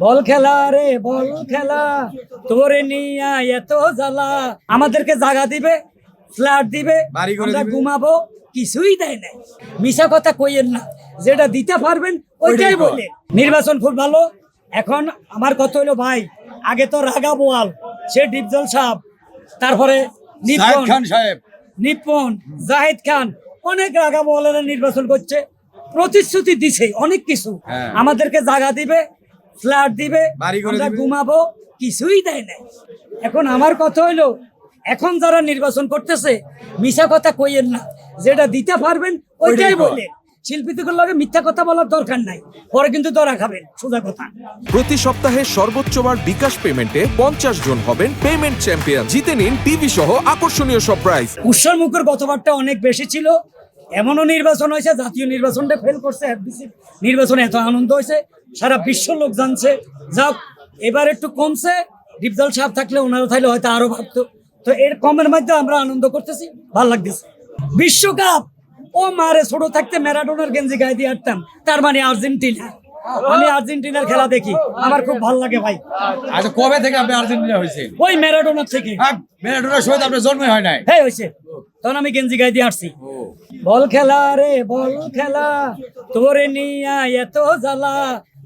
বল খেলা রে বল খেলা, তোরে নিয়া এত জ্বালা। আমাদেরকে জায়গা দিবে, ফ্ল্যাট দিবে, আমরা ঘুমাবো, কিছুই দেয় নাই। মিশা কথা কইয়েন না, যেটা দিতে পারবেন ওইটাই বলে। নির্বাচন খুব ভালো। এখন আমার কথা হইলো ভাই, আগে তো রাগা বোয়াল, সে ডিপজল সাহেব, তারপরে নিপন জাহিদ খান, অনেক রাগা বোয়ালেরা নির্বাচন করছে, প্রতিশ্রুতি দিছে অনেক কিছু। আমাদেরকে জায়গা দিবে, ফ্ল্যাট দিবে, আমরা ঘুমাবো, কিছুই দেয় নাই। এখন আমার কথা হইলো, এখন যারা নির্বাচন করতেছে মিশা কথা কইয়েন না, যেটা দিতে পারবেন ওইটাই বলে। শিল্পীদের লগে মিথ্যা কথা বলার দরকার নাই, পরে কিন্তু ধরা খাবেন, সোজা কথা। প্রতি সপ্তাহে সর্বোচ্চবার বিকাশ পেমেন্টে 50 জন হবেন পেমেন্ট চ্যাম্পিয়ন। জিতে নিন টিভি সহ আকর্ষণীয় সব প্রাইজ। উৎসব মুখর গতবারটা অনেক বেশি ছিল। এমনও নির্বাচন হয়েছে, জাতীয় নির্বাচনটা ফেল করছে, এফডিসি নির্বাচনে এত আনন্দ হয়েছে, সারা বিশ্ব লোক জানছে। যাক, এবার একটু কমছে, ডিপজল সাহেব থাকলে, ওনারা থাকলে হয়তো আরো ভাবতো। তো এর কমের মধ্যে আমরা আনন্দ করতেছি, ভালো লাগতেছে। বিশ্বকাপ, ও মারে, ছোট থাকতে ম্যারাডোনার গেঞ্জি গায়ে দিয়ে আটতাম, তার মানে আর্জেন্টিনা। আমি আর্জেন্টিনার খেলা দেখি, আমার খুব ভালো লাগে ভাই। আচ্ছা, কবে থেকে আপনি আর্জেন্টিনা হয়েছেন? ওই ম্যারাডোনার থেকে। ম্যারাডোনার সময় তো আপনার জন্মই হয় নাই। হ্যাঁ হয়েছে, তখন আমি গেঞ্জি গায়ে দিয়ে আসছি। বল খেলা রে বল খেলা, তোরে নিয়া এত জ্বালা।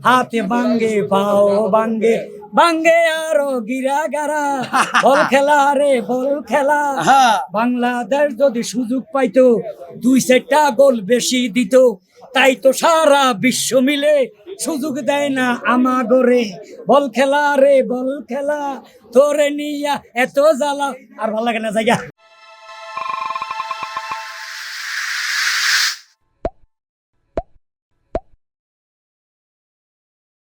হাতে বাঙ্গে পাও বাঙ্গে, বাঙ্গে আরো গিরা গারা। বল খেলা রে বল খেলা, বাংলাদেশ যদি সুযোগ পাইতো 2-4টা গোল বেশি দিত। তাই তো সারা বিশ্ব মিলে সুযোগ দেয় না আমাগরে। বল খেলা রে বল খেলা, তোরে নিয়া এত জ্বালা। আর ভালো লাগে না জায়গা।